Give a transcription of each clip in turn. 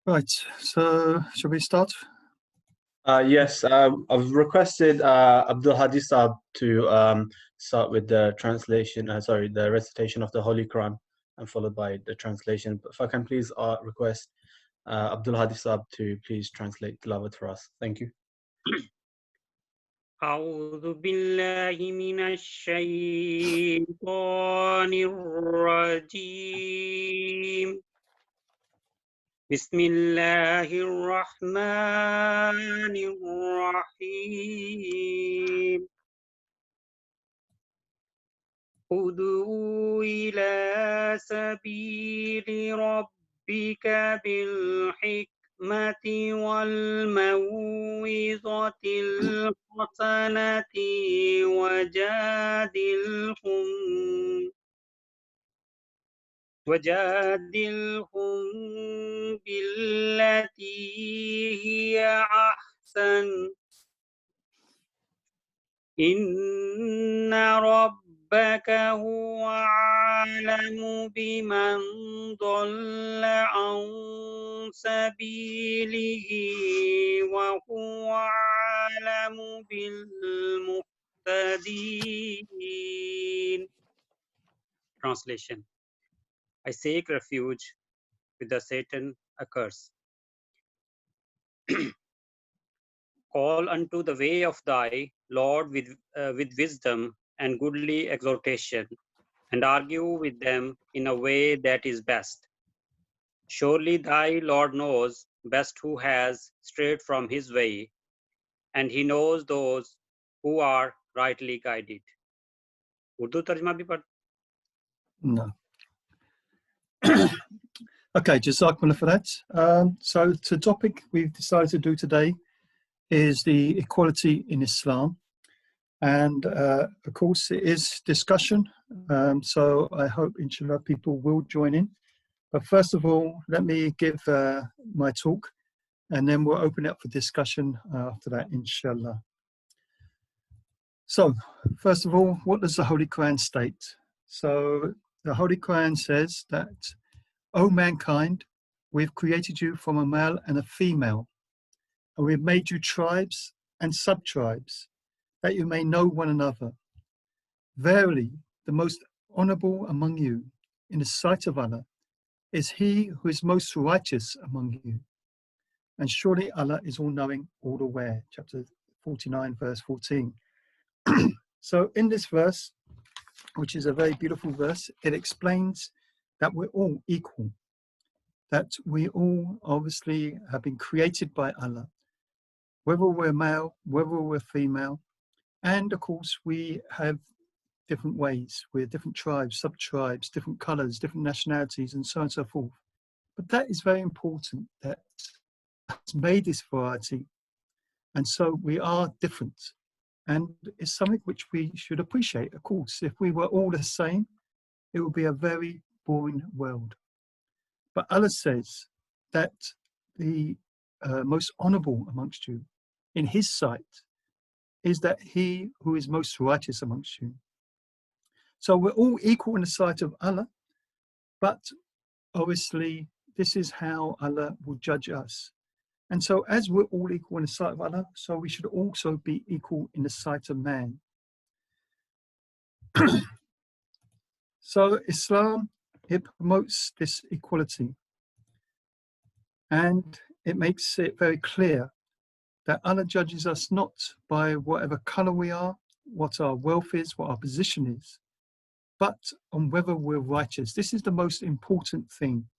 Right, so shall we start? Yes, I've requested Abdul Hadi Saab to start with the translation, the recitation of the Holy Quran, and followed by the translation. But if I can please request Abdul Hadi Saab to please translate Tilawat for us. Thank you. أعوذ بالله من الشيطان الرجيم بسم الله الرحمن الرحيم ادعوا إلى سبيل ربك بالحكمة والموعظة الحسنة وجادلهم بالتي هي أحسن إن ربك هو أعلم بمن ضل عن سبيله وهو أعلم بالمهتدين. Translation: I seek refuge with the Satan accursed. Call unto the way of thy Lord with wisdom and goodly exhortation, and argue with them in a way that is best. Surely thy Lord knows best who has strayed from his way, and he knows those who are rightly guided. Urdu tarjuma bhi pad? No. Okay, Jazakallah for that. So the topic we've decided to do today is the equality in Islam. And of course, it is discussion. So I hope, inshallah, people will join in. But first of all, let me give my talk, and then we'll open it up for discussion after that, inshallah. So, first of all, what does the Holy Quran state? So, the Holy Quran says that, O mankind, we've created you from a male and a female, and we've made you tribes and sub-tribes, that you may know one another. Verily, the most honorable among you in the sight of Allah is he who is most righteous among you. And surely Allah is all-knowing, all-aware. Chapter 49, verse 14. So in this verse, which is a very beautiful verse, it explains that we're all equal, that we all obviously have been created by Allah, whether we're male, whether we're female, and of course we have different ways, we're different tribes, sub-tribes, different colors, different nationalities, and so on and so forth. But that is very important, that it's made this variety, and so we are different. And it's something which we should appreciate, of course. If we were all the same, it would be a very boring world. But Allah says that the most honorable amongst you in his sight is that he who is most righteous amongst you. So we're all equal in the sight of Allah, but obviously this is how Allah will judge us. And so as we're all equal in the sight of Allah, so we should also be equal in the sight of man. So Islam, it promotes this equality. And it makes it very clear that Allah judges us not by whatever color we are, what our wealth is, what our position is, but on whether we're righteous. This is the most important thing.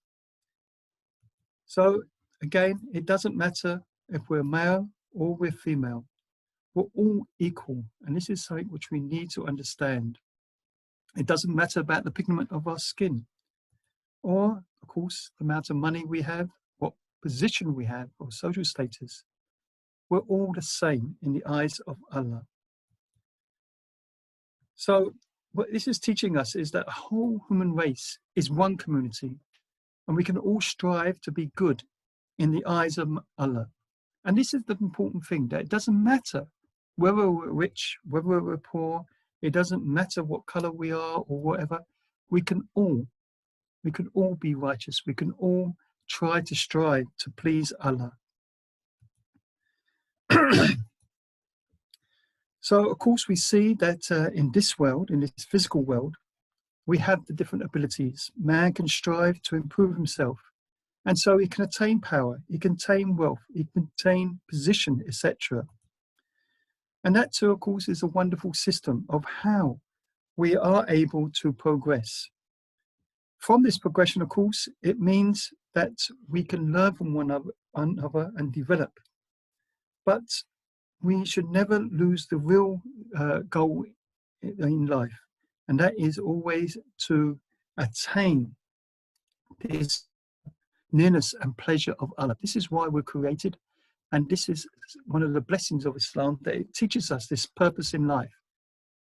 So again, it doesn't matter if we're male or we're female. We're all equal, and this is something which we need to understand. It doesn't matter about the pigment of our skin, or, of course, the amount of money we have, what position we have, or social status. We're all the same in the eyes of Allah. So what this is teaching us is that the whole human race is one community, and we can all strive to be good in the eyes of Allah. And this is the important thing, that it doesn't matter whether we're rich, whether we're poor, it doesn't matter what color we are or whatever, we can all We can all be righteous. We can all try to strive to please Allah. So, of course, we see that in this world, in this physical world, we have the different abilities. Man can strive to improve himself. And so he can attain power, he can attain wealth, he can attain position, etc. And that too, of course, is a wonderful system of how we are able to progress. From this progression, of course, it means that we can learn from one another and develop. But we should never lose the real goal in life, and that is always to attain this nearness and pleasure of Allah. This is why we're created, and this is one of the blessings of Islam, that it teaches us this purpose in life,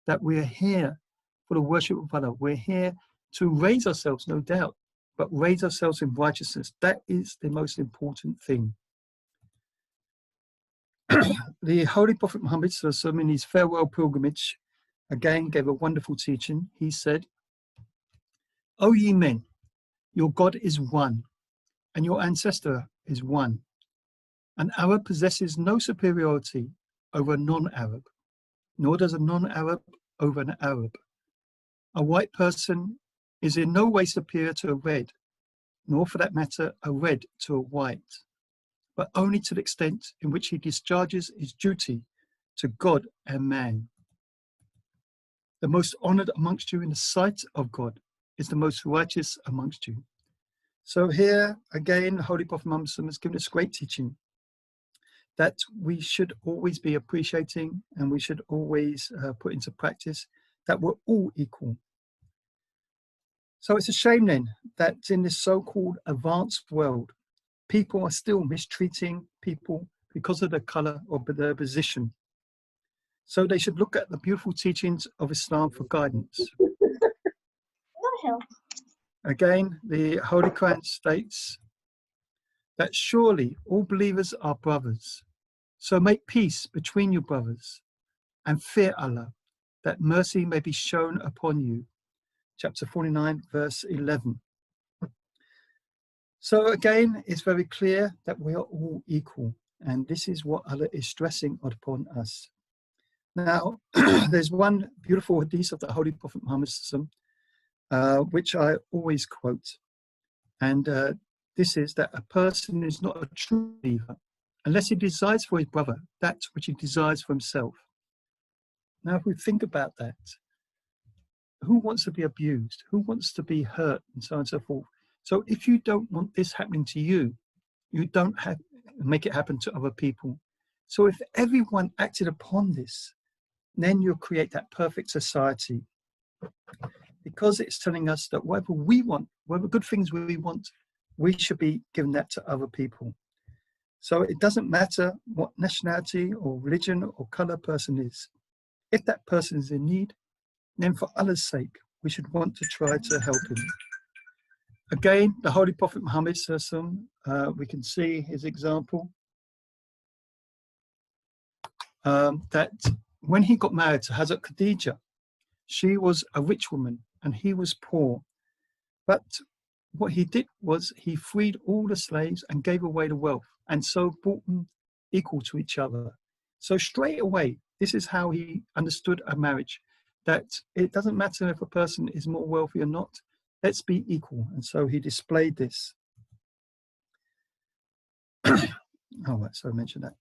that we're here for the worship of Allah. We're here to raise ourselves, no doubt, but raise ourselves in righteousness. That is the most important thing. The Holy Prophet Muhammad, in his farewell pilgrimage, again gave a wonderful teaching. He said, "O ye men, your God is one, and your ancestor is one. An Arab possesses no superiority over a non-Arab, nor does a non-Arab over an Arab. A white person is in no way superior to a red, nor for that matter a red to a white, but only to the extent in which he discharges his duty to God and man. The most honored amongst you in the sight of God is the most righteous amongst you." So here again, the Holy Prophet Muhammad has given us great teaching that we should always be appreciating, and we should always put into practice that we're all equal. So it's a shame then that in this so-called advanced world, people are still mistreating people because of their color or their position. So they should look at the beautiful teachings of Islam for guidance. Again, the Holy Quran states that surely all believers are brothers. So make peace between your brothers and fear Allah, that mercy may be shown upon you. Chapter 49, verse 11. So again, it's very clear that we are all equal, and this is what Allah is stressing upon us. Now, there's one beautiful hadith of the Holy Prophet Muhammad, which I always quote, and this is that a person is not a true believer unless he desires for his brother that which he desires for himself. Now, if we think about that, who wants to be abused? Who wants to be hurt? And so on and so forth. So if you don't want this happening to you, you don't make it happen to other people. So if everyone acted upon this, then you'll create that perfect society. Because it's telling us that whatever we want, whatever good things we want, we should be giving that to other people. So it doesn't matter what nationality or religion or color person is. If that person is in need, then for Allah's sake, we should want to try to help him. Again, the Holy Prophet Muhammad, we can see his example, that when he got married to Hazrat Khadija, she was a rich woman and he was poor. But what he did was he freed all the slaves and gave away the wealth, and so brought them equal to each other. So straight away, this is how he understood a marriage, that it doesn't matter if a person is more wealthy or not, let's be equal. And so he displayed this. Oh, right, so I mentioned that.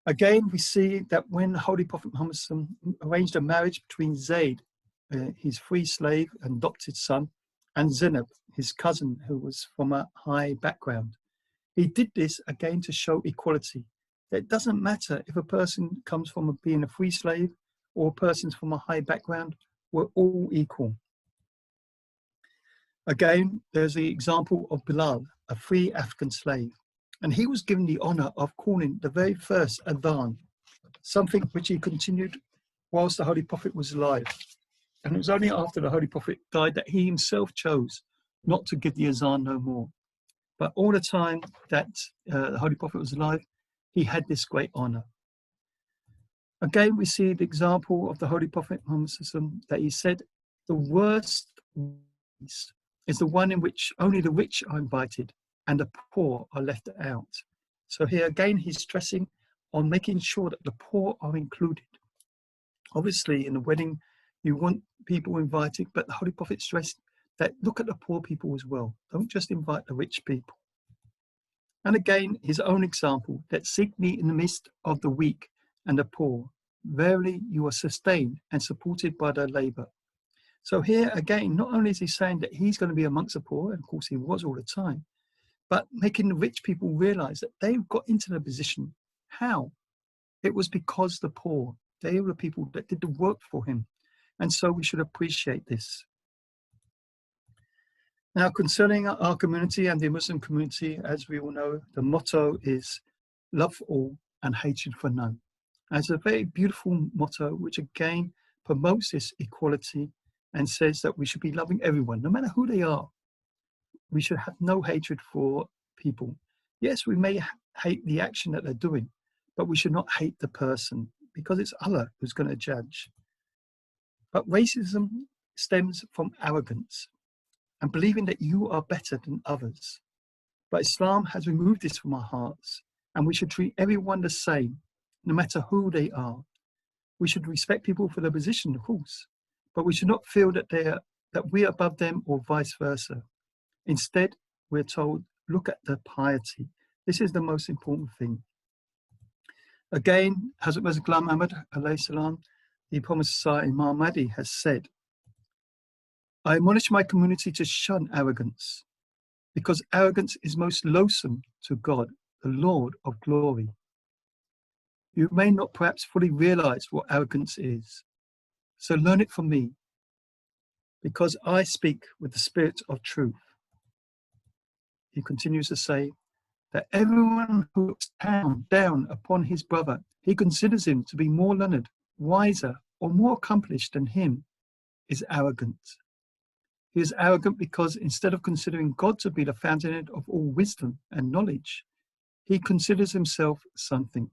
Again, we see that when the Holy Prophet Muhammad arranged a marriage between Zayd, his free slave and adopted son, and Zainab, his cousin, who was from a high background. He did this again to show equality. That it doesn't matter if a person comes from being a free slave or a person's from a high background, we're all equal. Again, there's the example of Bilal, a free African slave, and he was given the honor of calling the very first adhan, something which he continued whilst the Holy Prophet was alive. And it was only after the Holy Prophet died that he himself chose not to give the azan no more. But all the time that the Holy Prophet was alive, he had this great honor. Again, we see the example of the Holy Prophet Muhammad, that he said, the worst is the one in which only the rich are invited and the poor are left out. So here again, he's stressing on making sure that the poor are included. Obviously, in the wedding, you want people invited, but the Holy Prophet stressed that look at the poor people as well. Don't just invite the rich people. And again, his own example, that seek me in the midst of the weak and the poor. Verily, you are sustained and supported by their labor. So here again, not only is he saying that he's going to be amongst the poor, and of course he was all the time, but making the rich people realize that they've got into the position. How? It was because the poor, they were the people that did the work for him. And so we should appreciate this. Now, concerning our community and the Muslim community, as we all know, the motto is love for all and hatred for none. And it's a very beautiful motto, which again promotes this equality and says that we should be loving everyone, no matter who they are. We should have no hatred for people. Yes, we may hate the action that they're doing, but we should not hate the person, because it's Allah who's going to judge. But racism stems from arrogance and believing that you are better than others. But Islam has removed this from our hearts, and we should treat everyone the same, no matter who they are. We should respect people for their position, of course, but we should not feel that we are above them or vice versa. Instead, we're told, look at their piety. This is the most important thing. Again, Hazrat Mirza Ghulam Ahmad, alayhi salam, the promised Messiah Imam Mahdi, has said, I admonish my community to shun arrogance, because arrogance is most loathsome to God, the Lord of glory. You may not perhaps fully realize what arrogance is, so learn it from me, because I speak with the spirit of truth. He continues to say that everyone who looks down upon his brother, he considers him to be more learned, wiser, or more accomplished than him, is arrogant. He is arrogant because instead of considering God to be the fountainhead of all wisdom and knowledge, he considers himself something.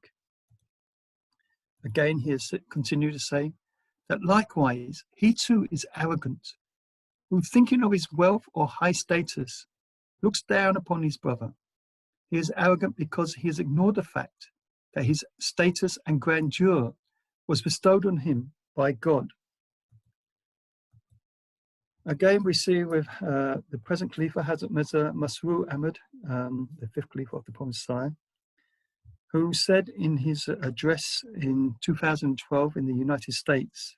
Again, he has continued to say that likewise, he too is arrogant, who thinking of his wealth or high status, looks down upon his brother. He is arrogant because he has ignored the fact that his status and grandeur was bestowed on him by God. Again, we see with the present Khalifa, Hazrat Mirza Masroor Ahmad, the fifth Khalifa of the Promised Messiah, who said in his address in 2012 in the United States,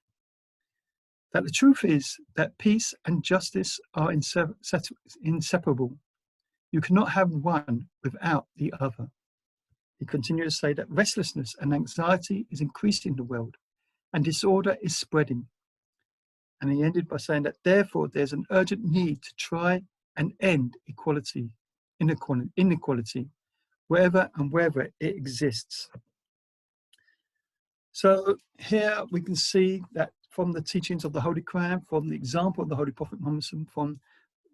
that the truth is that peace and justice are inseparable. You cannot have one without the other. He continued to say that restlessness and anxiety is increasing in the world and disorder is spreading. And he ended by saying that therefore there's an urgent need to try and end inequality, wherever and wherever it exists. So here we can see that from the teachings of the Holy Quran, from the example of the Holy Prophet Muhammad, from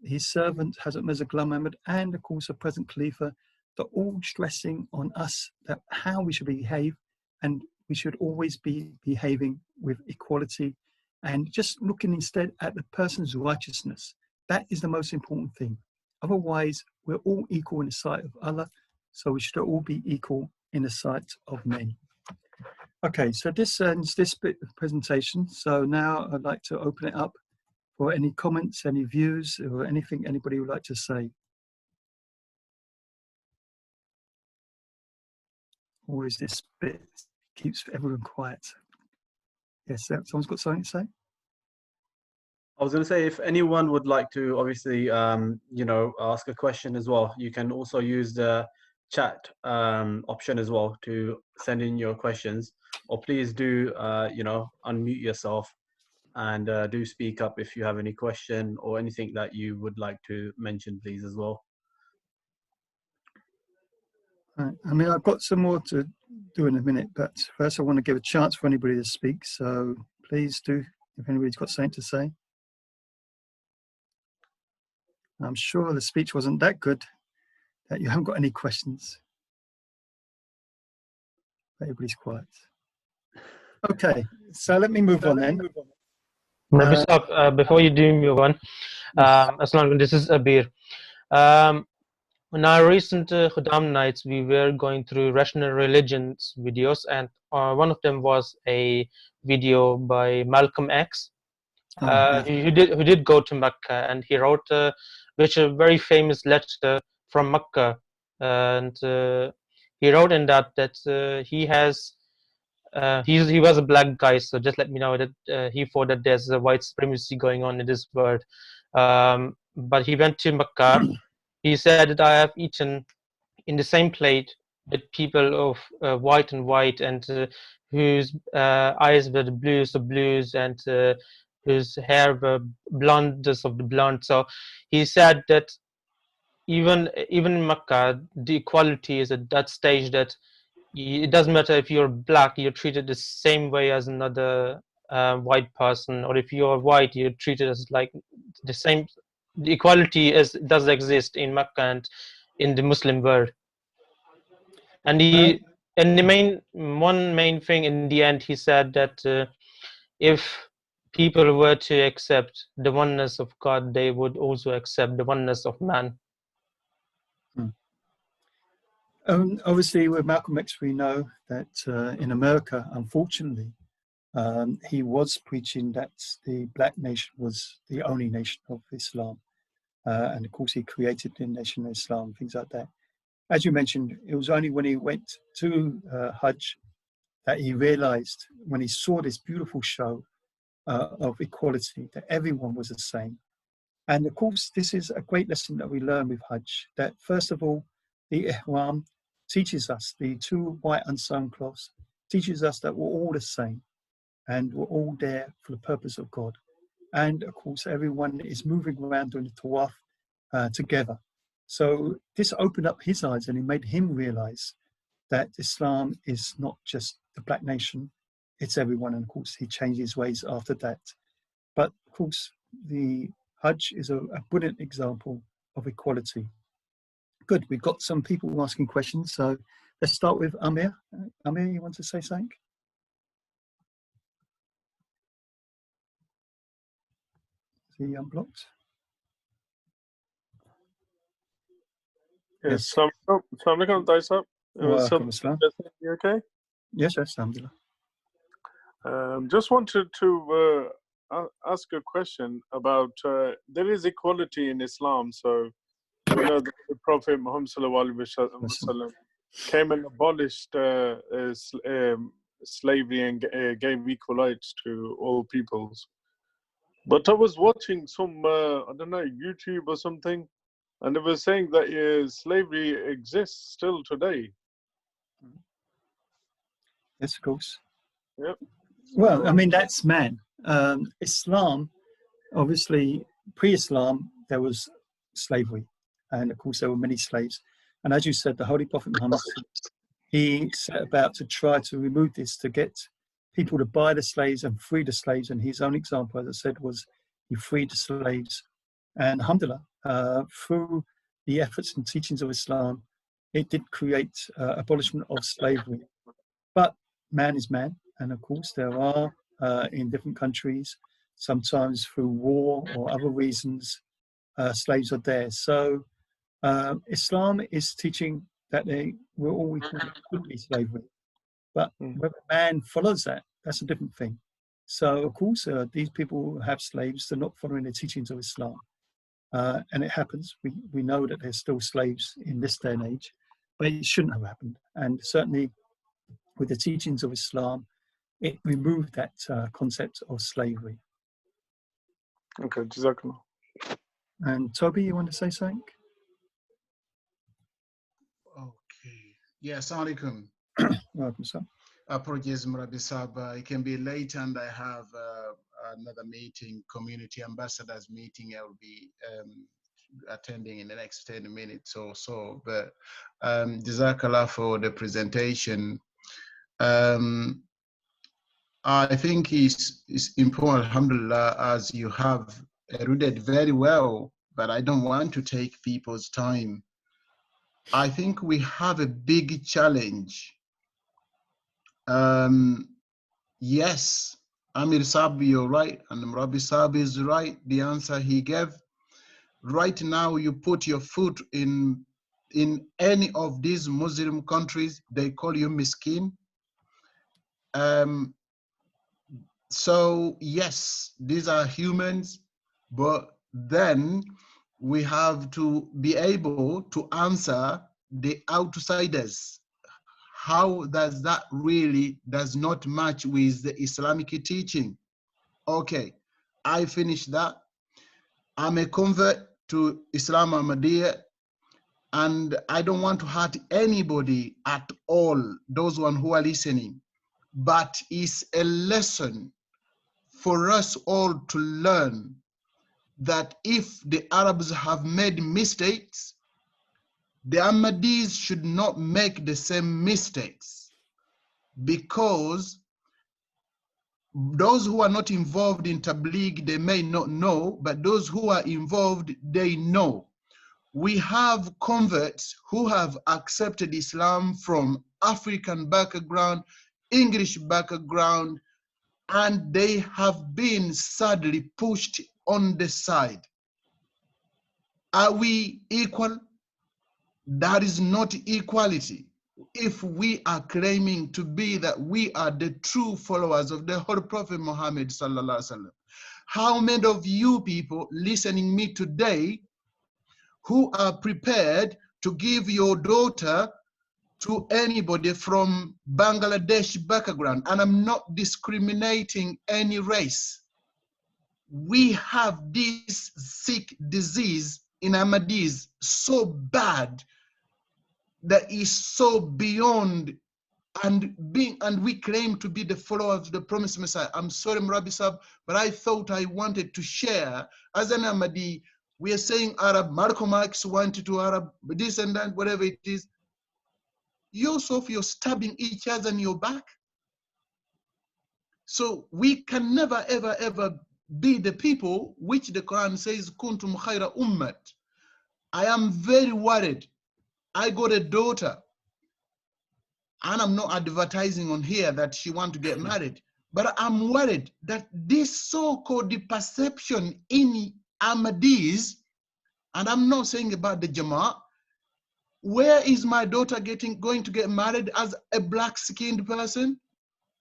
his servant Hazrat Mirza Ghulam Ahmad, and of course the present Khalifa, they're all stressing on us that how we should behave, and we should always be behaving with equality and just looking instead at the person's righteousness. That is the most important thing. Otherwise, we're all equal in the sight of Allah, so we should all be equal in the sight of men. Okay, so this ends this bit of the presentation. So now I'd like to open it up for any comments, any views, or anything anybody would like to say. Always this bit keeps everyone quiet. Yes, someone's got something to say? I was going to say, if anyone would like to obviously, ask a question as well, you can also use the chat option as well to send in your questions, or please do, unmute yourself and do speak up if you have any question or anything that you would like to mention, please, as well. Right. I mean, I've got some more to do in a minute, but first I want to give a chance for anybody to speak. So please do, if anybody's got something to say. I'm sure the speech wasn't that good that you haven't got any questions. Everybody's quiet. Okay, so let me move on then. Before you do move on, Assalamualaikum, this is Abir. On our recent Khuddam nights, we were going through rational religions videos, and one of them was a video by Malcolm X. Who did go to Mecca, and he wrote which a very famous letter from Mecca, and he wrote in that he has he was a black guy, so just let me know that he thought that there's a white supremacy going on in this world. But he went to Mecca. He said that I have eaten in the same plate with people of white and white, and whose eyes were the blues of blues, and whose hair were blondest of the blonde. So he said that even in Mecca, the equality is at that stage that it doesn't matter if you're black, you're treated the same way as another white person, or if you're white, you're treated as like the same. The equality does exist in Mecca and in the Muslim world. And the main thing in the end, he said that if people were to accept the oneness of God, they would also accept the oneness of man. Obviously, with Malcolm X, we know that in America, unfortunately, he was preaching that the black nation was the only nation of Islam. And of course, he created the Nation of Islam, things like that. As you mentioned, it was only when he went to Hajj that he realized, when he saw this beautiful show of equality, that everyone was the same. And of course, this is a great lesson that we learn with Hajj, that first of all, the Ihram teaches us, the two white unsung cloths, teaches us that we're all the same and we're all there for the purpose of God. And of course, everyone is moving around doing the tawaf together. So this opened up his eyes and it made him realize that Islam is not just the black nation, it's everyone. And of course, he changed his ways after that. But of course, the Hajj is a brilliant example of equality. Good, we've got some people asking questions. So let's start with Amir. Amir, you want to say something? Is he unblocked? Yes. Assalamualaikum, Taisab. Welcome, Islam. You okay? Yes, alhamdulillah. Just wanted to ask a question about there is equality in Islam. So we know that the Prophet Muhammad sallallahu alaihi wasallam came and abolished slavery and gave equal rights to all peoples. But I was watching some I don't know, YouTube or something, and they were saying that slavery exists still today. Yes, of course. Yep. Well, I mean, that's man. Islam, obviously, pre-Islam, there was slavery. And of course, there were many slaves. And as you said, the Holy Prophet Muhammad, he set about to try to remove this, to get people to buy the slaves and free the slaves. And his own example, as I said, was he freed the slaves. And alhamdulillah, through the efforts and teachings of Islam, it did create abolishment of slavery. But man is man. And of course, there are, in different countries, sometimes through war or other reasons, slaves are there. So Islam is teaching that they were all equal, it could be slavery. But whether man follows that, that's a different thing. So, of course, these people who have slaves, they're not following the teachings of Islam. And it happens. We know that there's still slaves in this day and age, but it shouldn't have happened. And certainly with the teachings of Islam, it removed that concept of slavery. Okay, Jazakallah. And Toby, you want to say something? Okay. Yeah, assalamu alaikum. Welcome, sir. Apologies, Murabisab. It can be late and I have another meeting, community ambassadors meeting. I will be attending in the next 10 minutes or so. But Jazakallah for the presentation. I think it's important, alhamdulillah, as you have alluded very well, but I don't want to take people's time. I think we have a big challenge. Yes, Amir Saab, you're right, and Murabi Saab is right. The answer he gave. Right now, you put your foot in any of these Muslim countries, they call you miskin. So yes, these are humans, but then we have to be able to answer the outsiders. How does that really does not match with the Islamic teaching? Okay, I finished that. I'm a convert to Islam Ahmadiyya, and I don't want to hurt anybody at all, those one who are listening, but it's a lesson for us all to learn that if the Arabs have made mistakes, the Ahmadis should not make the same mistakes, because those who are not involved in Tabligh, they may not know, but those who are involved, they know. We have converts who have accepted Islam from African background, English background, and they have been sadly pushed on the side. Are we equal? That is not equality. If we are claiming to be that we are the true followers of the Holy Prophet Muhammad sallallahu alaihi wasallam, how many of you people listening me today who are prepared to give your daughter to anybody from Bangladesh background? And I'm not discriminating any race. We have this sick disease in Ahmadis so bad that is so beyond, and we claim to be the followers of the promised Messiah. I'm sorry, Murabi Sab, but I thought I wanted to share. As an Ahmadi, we are saying Arab, Malcolm X wanted to Arab, this and that, whatever it is. Yourself, you're stabbing each other in your back. So we can never, ever, ever be the people which the Quran says, Kuntum khaira ummat. I am very worried. I got a daughter, and I'm not advertising on here that she wants to get married, but I'm worried that this so-called perception in Ahmadis, and I'm not saying about the Jama'ah, where is my daughter going to get married as a black-skinned person?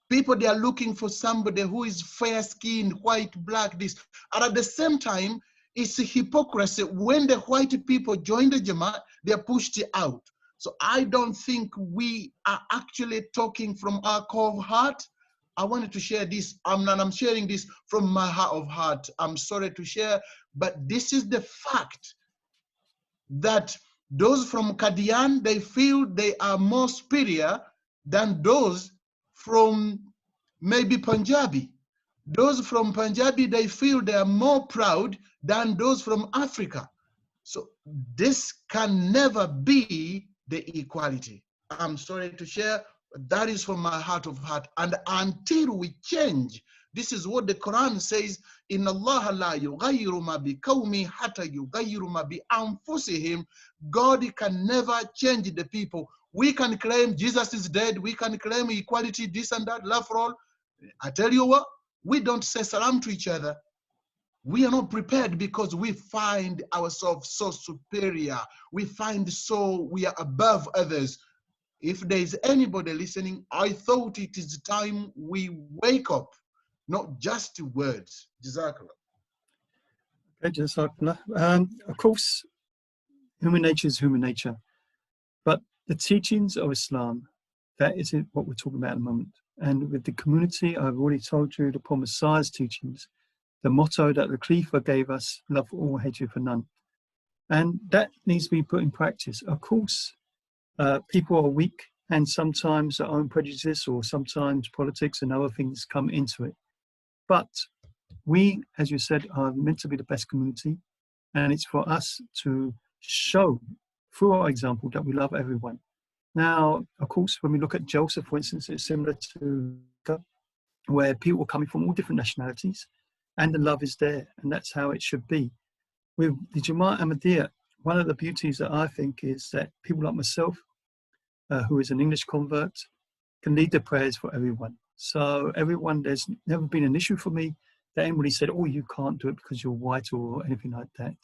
People, they are looking for somebody who is fair-skinned, white, black, this. And at the same time, it's a hypocrisy. When the white people join the Jama'ah, they're pushed out. So I don't think we are actually talking from our core of heart. I wanted to share this. I'm sharing this from my heart of heart. I'm sorry to share, but this is the fact that those from Qadian, they feel they are more superior than those from maybe Punjabi. Those from Punjabi, they feel they are more proud than those from Africa. So this can never be the equality. I'm sorry to share, but that is from my heart of heart. And until we change, this is what the Quran says, in Allah la yughayyiru ma bi qawmi hatta yughayyiru ma bi anfusihim. God can never change the people. We can claim Jesus is dead, we can claim equality, this and that, love for all. I tell you what, we don't say salam to each other. We are not prepared because we find ourselves so superior. We find we are above others. If there is anybody listening, I thought it is time we wake up, not just words. Jazakallah. Okay, Jazakallah. Of course, human nature is human nature, but the teachings of Islam, that is what we're talking about at the moment. And with the community, I've already told you the Prophet Messiah's teachings, the motto that the Khalifa gave us, love for all, hatred for none. And that needs to be put in practice. Of course, people are weak, and sometimes their own prejudice or sometimes politics and other things come into it. But we, as you said, are meant to be the best community, and it's for us to show through our example that we love everyone. Now, of course, when we look at Joseph, for instance, it's similar to where people are coming from all different nationalities, and the love is there, and that's how it should be. With the Jama'ah Ahmadiyya, one of the beauties that I think is that people like myself, who is an English convert, can lead the prayers for everyone. So everyone, there's never been an issue for me that anybody said, oh, you can't do it because you're white or anything like that.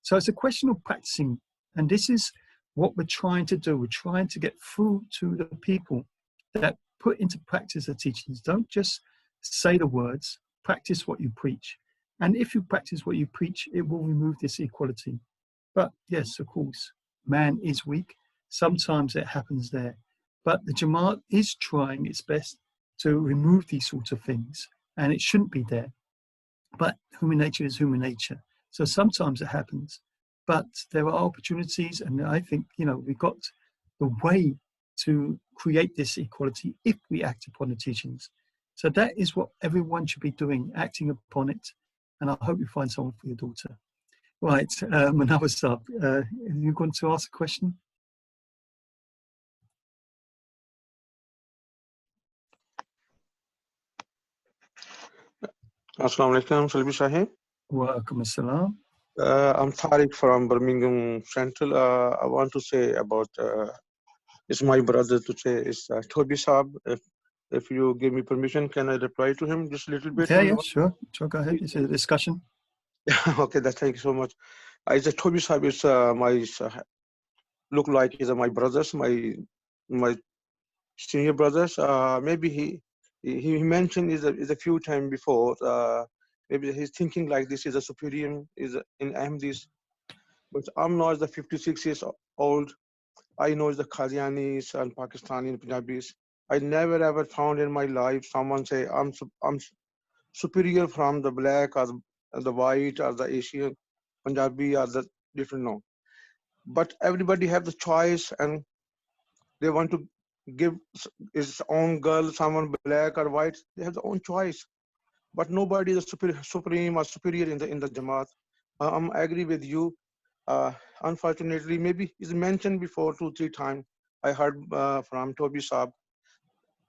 So it's a question of practicing. And this is what we're trying to do. We're trying to get through to the people that put into practice the teachings. Don't just say the words, practice what you preach. And if you practice what you preach, it will remove this equality. But yes, of course, man is weak. Sometimes it happens there. But the Jamaat is trying its best to remove these sorts of things, and it shouldn't be there. But human nature is human nature. So sometimes it happens. But there are opportunities, and I think, we've got the way to create this equality if we act upon the teachings. So that is what everyone should be doing, acting upon it. And I hope you find someone for your daughter. Right, Manawa Sab, you going to ask a question? Assalamu alaikum, Salbi Sahib. Welcome, assalam. I'm Tariq from Birmingham Central. I want to say about, it's my brother to say, it's Toby Saab. If you give me permission, can I reply to him just a little bit? Yeah, sure. Sure, go ahead. It's a discussion. Okay, thank you so much. It's Toby Saab is my, look like he's my brothers, my senior brothers. Maybe he mentioned is a few times before. Maybe he's thinking like this is a superior is in Ahmadis, but I'm not the 56 years old. I know the Qadianis and Pakistani and Punjabis. I never ever found in my life someone say I'm superior from the black or the white or the Asian, Punjabi or the different no. But everybody have the choice and they want to give his own girl someone black or white. They have their own choice. But nobody is a supreme or superior in the Jamaat. I'm agree with you. Unfortunately, maybe it's mentioned before 2-3 times. I heard from Toby Saab.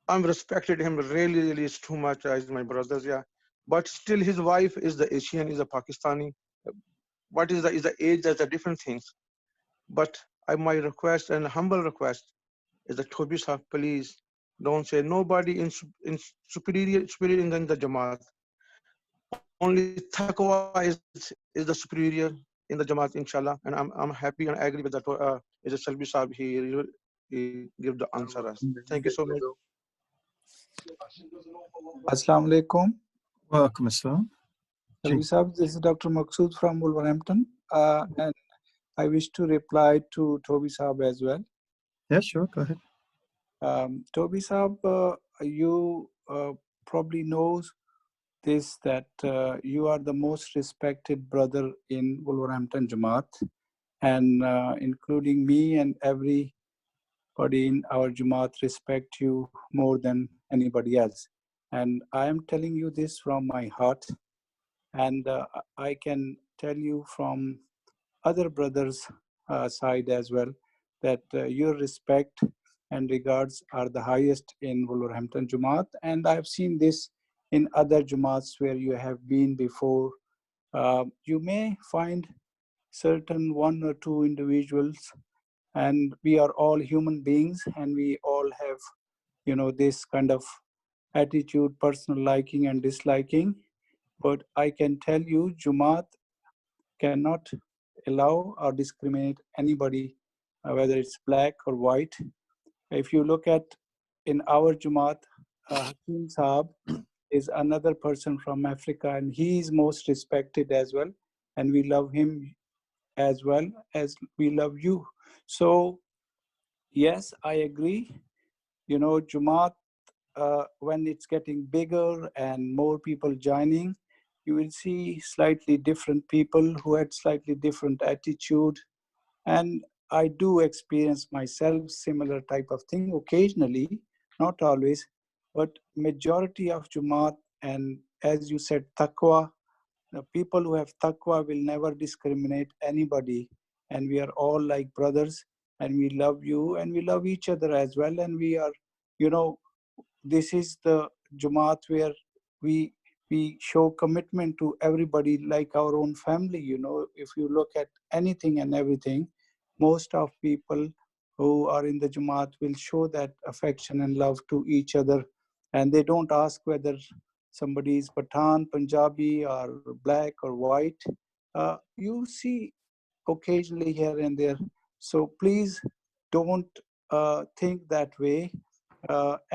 I'm respected him really is too much as my brothers, yeah. But still, his wife is the Asian, is a Pakistani. What is the age? That's a different things. But my request and humble request is that Toby Saab, please don't say nobody in superior in the Jamaat. Only taqwa is the superior in the Jamaat, inshallah. And I'm happy and agree with that. Is a Salbi Saab, he give the answer us. Thank you so much. Assalamu alaikum. Welcome, assalam. Salvi Saab, this is Dr. Maqsood from Wolverhampton. And I wish to reply to Toby Saab as well. Yeah, sure, go ahead. Toby Saab, you probably knows this, that you are the most respected brother in Wolverhampton Jamaat, and including me and everybody in our Jamaat respect you more than anybody else. And I am telling you this from my heart, and I can tell you from other brothers' side as well, that your respect and regards are the highest in Wolverhampton Jamaat. And I've seen this in other Jamaats where you have been before. You may find certain one or two individuals, and we are all human beings, and we all have, this kind of attitude, personal liking and disliking. But I can tell you, Jamaat cannot allow or discriminate anybody, whether it's black or white. If you look at in our Jamaat, Hakim Saab is another person from Africa, and he is most respected as well. And we love him as well as we love you. So, yes, I agree. Jamaat, when it's getting bigger and more people joining, you will see slightly different people who had slightly different attitude. And I do experience myself similar type of thing occasionally, not always, but majority of Jamaat, and as you said, taqwa, the people who have taqwa will never discriminate anybody. And we are all like brothers, and we love you and we love each other as well. And we are, this is the Jamaat where we show commitment to everybody like our own family. If you look at anything and everything, most of people who are in the Jamaat will show that affection and love to each other. and they don't ask whether somebody is Pathan, Punjabi, or black or white. You see occasionally here and there. So please don't think that way.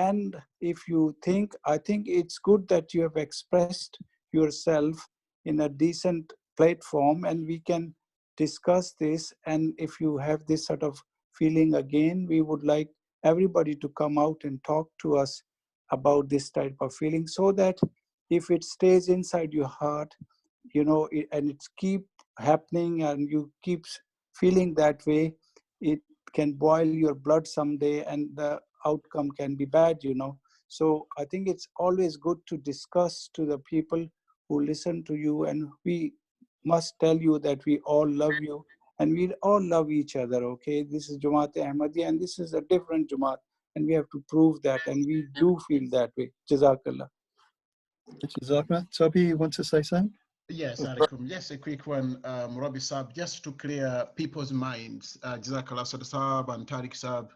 And if you think, I think it's good that you have expressed yourself in a decent platform, and we can discuss this. And if you have this sort of feeling again, we would like everybody to come out and talk to us about this type of feeling, so that if it stays inside your heart, you know, and it's keep happening and you keep feeling that way, it can boil your blood someday and the outcome can be bad, you know. So I think it's always good to discuss to the people who listen to you, and we must tell you that we all love you and we all love each other, okay? This is Jamaat Ahmadiyya and this is a different Jamaat, and we have to prove that, and we do feel that way. Jazakallah. Jazakallah. Toby, you want to say something? Yes, Alaikum. Yes, a quick one, Rabbi Saab, just to clear people's minds. Jazakallah Sada Saab and Tariq Saab.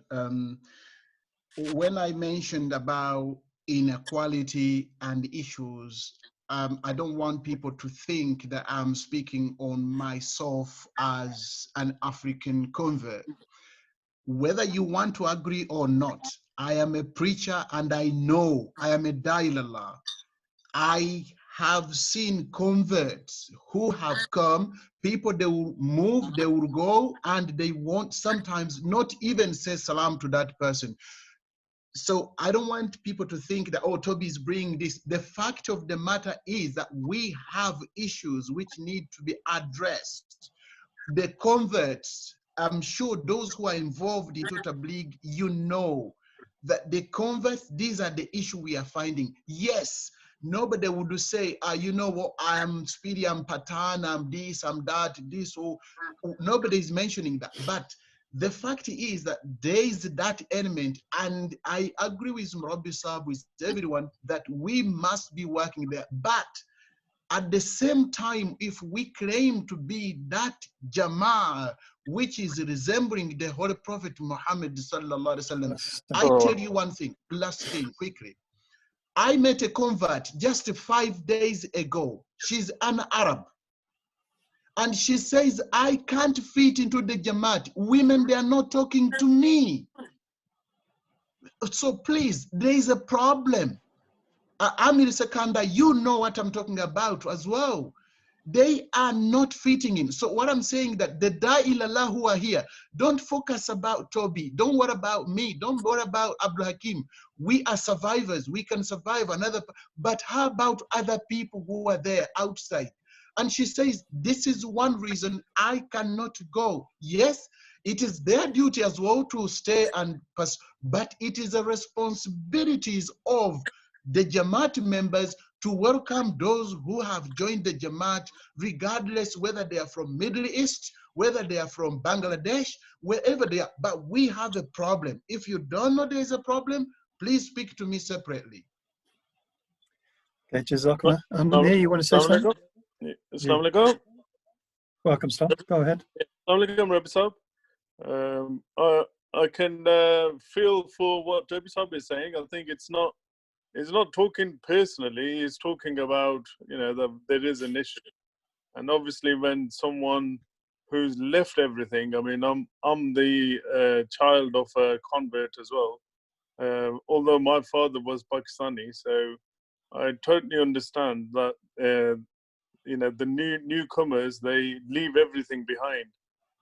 When I mentioned about inequality and issues, I don't want people to think that I'm speaking on myself as an African convert. Whether you want to agree or not, I am a preacher and I know I am a Dailallah. I have seen converts who have come, people, they will move, they will go, and they won't sometimes not even say salam to that person. So I don't want people to think that, oh, Toby is bringing this. The fact of the matter is that we have issues which need to be addressed. The converts, I'm sure those who are involved in Tabligh, you know that the converts, these are the issue we are finding. Yes, nobody would say, you know what, I'm Speedy, I'm Patan, I'm this, I'm that, this, or nobody is mentioning that. But the fact is that there is that element, and I agree with Rabbi Saab, with everyone, that we must be working there. But at the same time, if we claim to be that Jama'ah which is resembling the Holy Prophet Muhammad sallallahu alaihi wasallam, I tell you one thing, last thing, quickly. I met a convert just 5 days ago. She's an Arab. And she says, I can't fit into the Jamaat. Women, they are not talking to me. So please, there is a problem. Amir Sekanda, you know what I'm talking about as well. They are not fitting in. So what I'm saying that the Da'ilallah who are here, don't focus about Toby. Don't worry about me. Don't worry about Abdul Hakim. We are survivors. We can survive another. But how about other people who are there outside? And she says, this is one reason I cannot go. Yes, it is their duty as well to stay and pass, but it is a responsibilities of the Jamaat members to welcome those who have joined the Jamaat, regardless whether they are from Middle East, whether they are from Bangladesh, wherever they are. But we have a problem. If you don't know there is a problem, please speak to me separately. Okay, Jazakallah. Munir, you want to say something? Assalamu alaikum. Welcome, sir. Go ahead. Assalamu alaikum, Rabbi Saab. I can feel for what Rabbi Saab is saying. I think it's not talking personally. He's talking about, you know, that there is an issue, and obviously when someone who's left everything. I mean, I'm the child of a convert as well. Although my father was Pakistani, so I totally understand that. You know, the newcomers, they leave everything behind.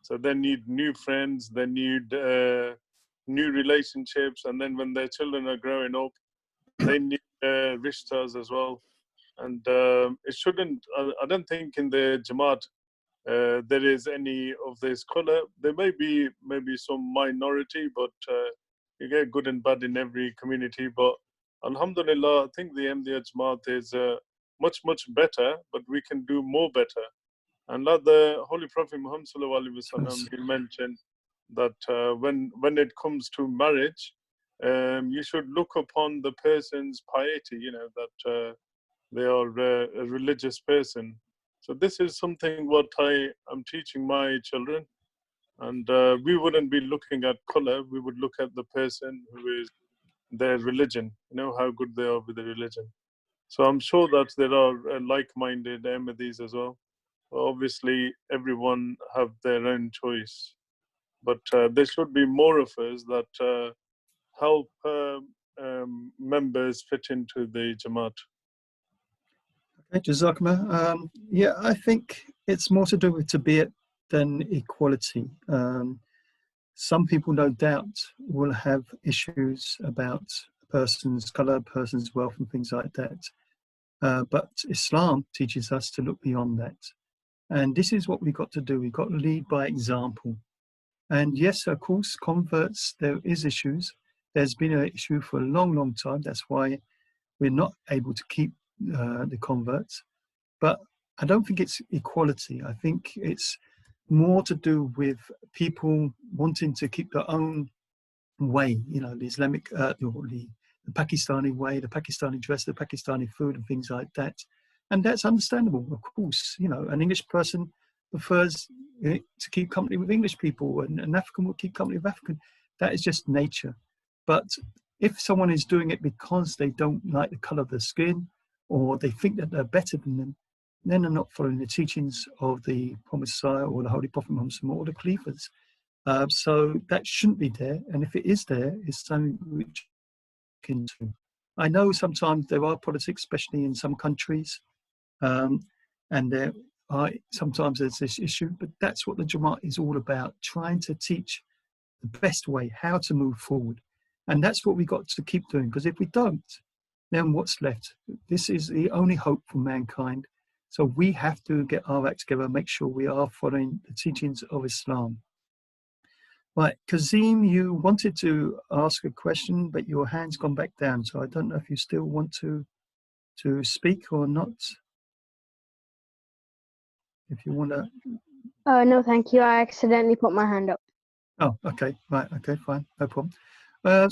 So they need new friends, they need new relationships, and then when their children are growing up, they need rishtas as well. And it shouldn't, I don't think in the Jamaat there is any of this color. There may be maybe some minority, but you get good and bad in every community. But Alhamdulillah, I think the Ahmadiyya Jamaat is much better, but we can do more better. And like the Holy Prophet Muhammad sallallahu alaihi wasallam, he mentioned that when it comes to marriage, you should look upon the person's piety, you know, that they are a religious person. So this is something what I am teaching my children. And we wouldn't be looking at color, we would look at the person who is their religion, how good they are with the religion. So I'm sure that there are like-minded Ahmadis as well. Obviously, everyone have their own choice, but there should be more of us that help members fit into the Jamaat. Okay, Jazakumullah. Yeah, I think it's more to do with tabiat than equality. Some people, no doubt, will have issues about a person's colour, person's wealth, and things like that. But Islam teaches us to look beyond that. And this is what we've got to do. We've got to lead by example. And yes, of course, converts, there is issues. There's been an issue for a long, long time. That's why we're not able to keep the converts. But I don't think it's equality. I think it's more to do with people wanting to keep their own way, the Islamic, the Pakistani way, the Pakistani dress, the Pakistani food and things like that. And that's understandable, of course. An English person prefers to keep company with English people, and an African will keep company with African. That is just nature. But if someone is doing it because they don't like the color of their skin, or they think that they're better than them, then they're not following the teachings of the Promised Messiah or the Holy Prophet Muhammad or the Caliphs. So that shouldn't be there. And if it is there, it's something which into. I know sometimes there are politics, especially in some countries, and there are sometimes there's this issue, but that's what the Jamaat is all about, trying to teach the best way, how to move forward. And that's what we got to keep doing, because if we don't, then what's left? This is the only hope for mankind. So we have to get our act together, make sure we are following the teachings of Islam. Right, Kazim, you wanted to ask a question, but your hand's gone back down. So I don't know if you still want to speak or not. If you want to. No, thank you. I accidentally put my hand up. Oh, okay, right, okay, fine, no problem.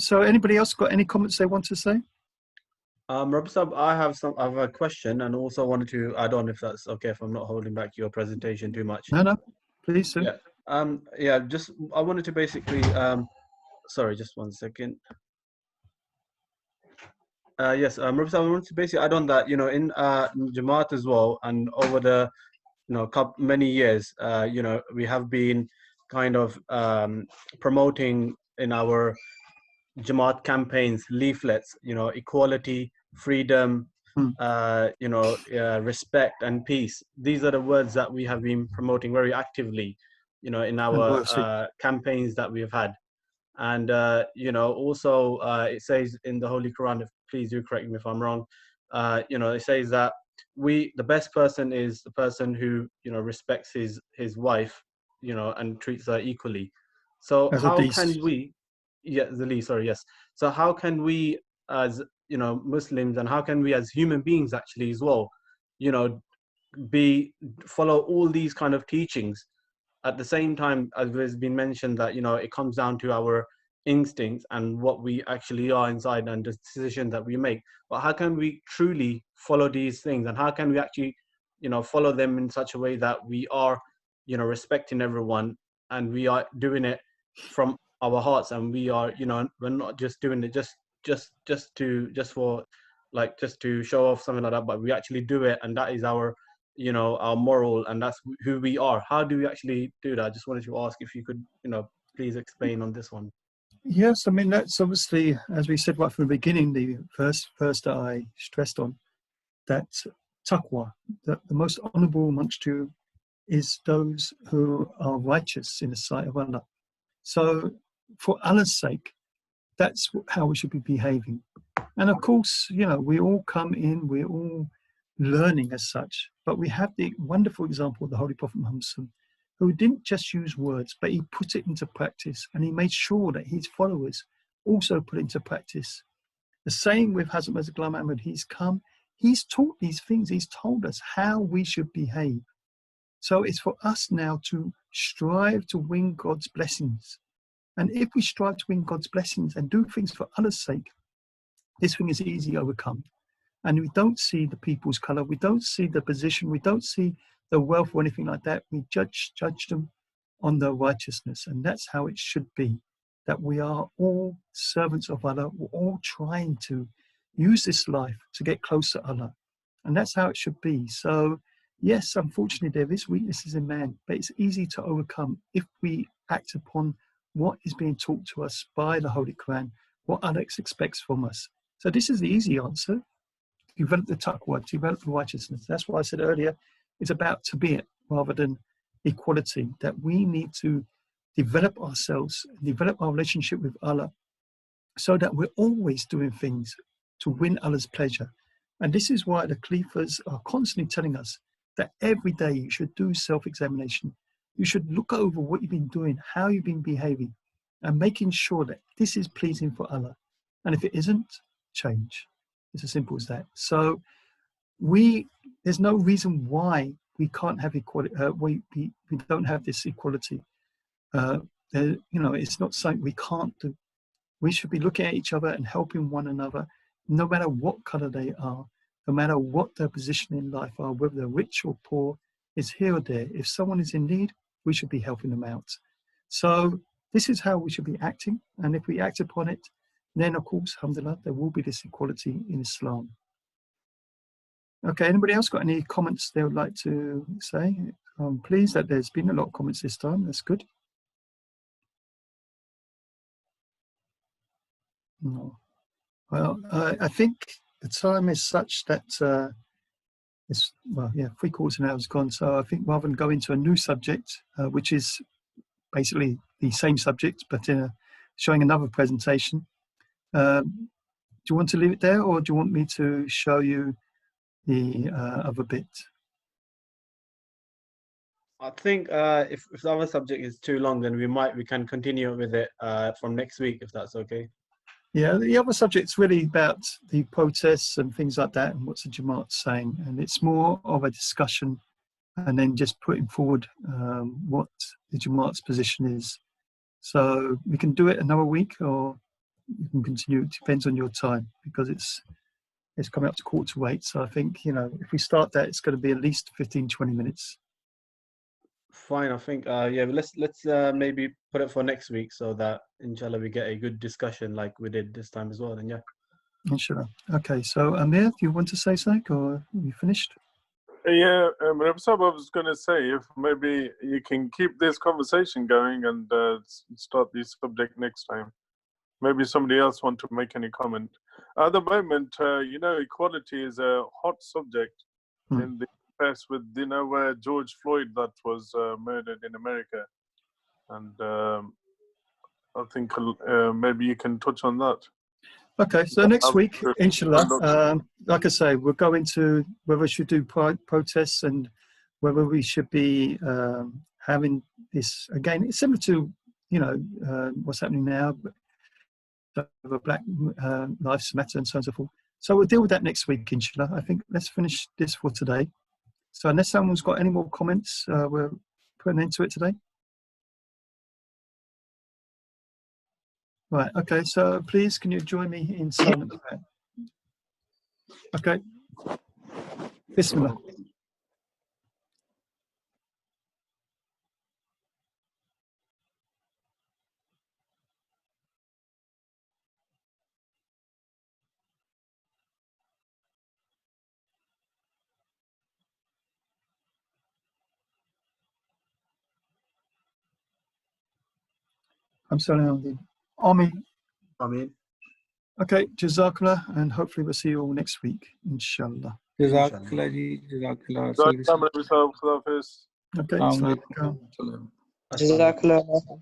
So anybody else got any comments they want to say? Rabbi Sab, I have a question, and also wanted to add on, if that's okay, if I'm not holding back your presentation too much. No, please do. Yeah. Just I wanted to basically, sorry, just 1 second. Yes, Rabbi Sab, I wanted to basically add on that, in Jamaat as well, and over the many years, we have been kind of promoting in our Jamaat campaigns, leaflets, equality, freedom, respect and peace. These are the words that we have been promoting very actively, in our campaigns that we have had. And, also it says in the Holy Quran, please do correct me if I'm wrong, it says that the best person is the person who, respects his wife, and treats her equally. So how can we, yes. So how can we as, Muslims, and how can we as human beings actually as well, follow all these kind of teachings at the same time, as has been mentioned, that it comes down to our instincts and what we actually are inside and the decision that we make. But how can we truly follow these things, and how can we actually follow them in such a way that we are respecting everyone, and we are doing it from our hearts, and we are we're not just doing it just to show off something like that, but we actually do it, and that is our our moral, and that's who we are. How do we actually do that? I just wanted to ask if you could please explain on this one. Yes, I mean, that's obviously, as we said right from the beginning, the first that I stressed on, that taqwa, that the most honorable amongst you is those who are righteous in the sight of Allah. So for Allah's sake, that's how we should be behaving. And of course, we all come in, we're all learning as such, but we have the wonderful example of the Holy Prophet Muhammad, who didn't just use words, but he put it into practice, and he made sure that his followers also put it into practice. The same with Hazrat Mirza Ghulam Ahmad. He's come, he's taught these things, he's told us how we should behave. So it's for us now to strive to win God's blessings. And if we strive to win God's blessings and do things for Allah's sake, this thing is easily overcome. And we don't see the people's color, we don't see the position, we don't see the wealth or anything like that. We judge them on their righteousness, and that's how it should be. that we are all servants of Allah. We're all trying to use this life to get closer to Allah. And that's how it should be. So, yes, unfortunately, there is weaknesses in man, but it's easy to overcome if we act upon what is being taught to us by the Holy Quran, what Allah expects from us. So this is the easy answer. Develop the taqwa, develop the righteousness. That's why I said earlier, it's about tabi'at rather than equality, that we need to develop ourselves, develop our relationship with Allah, so that we're always doing things to win Allah's pleasure. And this is why the Khalifas are constantly telling us that every day you should do self-examination. You should look over what you've been doing, how you've been behaving, and making sure that this is pleasing for Allah. And if it isn't, change. It's as simple as that. So there's no reason why we can't have equality. We don't have this equality. It's not something we can't do. We should be looking at each other and helping one another, no matter what color they are, no matter what their position in life are, whether they're rich or poor, is here or there. If someone is in need, we should be helping them out. So this is how we should be acting. And if we act upon it, then of course, alhamdulillah, there will be this equality in Islam. Okay, anybody else got any comments they would like to say? I'm pleased that there's been a lot of comments this time. That's good. No. Well, I think the time is such that it's, 3/4 an hour has gone. So I think rather than go into a new subject, which is basically the same subject, but showing another presentation, do you want to leave it there, or do you want me to show you the other bit? I think if the other subject is too long, then we can continue with it from next week, if that's okay. Yeah, the other subject's really about the protests and things like that, and what's the Jamaat saying, and it's more of a discussion, and then just putting forward what the Jamaat's position is. So we can do it another week, or you can continue. It depends on your time, because it's coming up to 7:45. So I think, if we start that, it's going to be at least 15-20 minutes. Fine, I think let's maybe put it for next week, so that inshallah we get a good discussion like we did this time as well. And Inshallah. Okay, so Amir, do you want to say something, or are you finished? Yeah, Rabbi Sab, I was going to say, if maybe you can keep this conversation going and start this subject next time. Maybe somebody else want to make any comment. At the moment, equality is a hot subject in the press with, where George Floyd that was murdered in America. And I think maybe you can touch on that. Okay, so next week, inshallah, like I say, we'll go into whether we should do protests and whether we should be having this, again, it's similar to, what's happening now, over Black Lives Matter and so on and so forth. So we'll deal with that next week, inshallah. I think let's finish this for today. So unless someone's got any more comments, we're putting an end to it today. Right, okay, so please, can you join me in silent prayer? Okay. Bismillah. I'm sorry, Amin. Okay, Jazakallah, and hopefully we'll see you all next week, inshallah. Jazakallah ji, Jazakallah. Jazakallah, Rabbi Sab, Khudafis. Okay, Assalamu Assalamu alaikum. alaikum.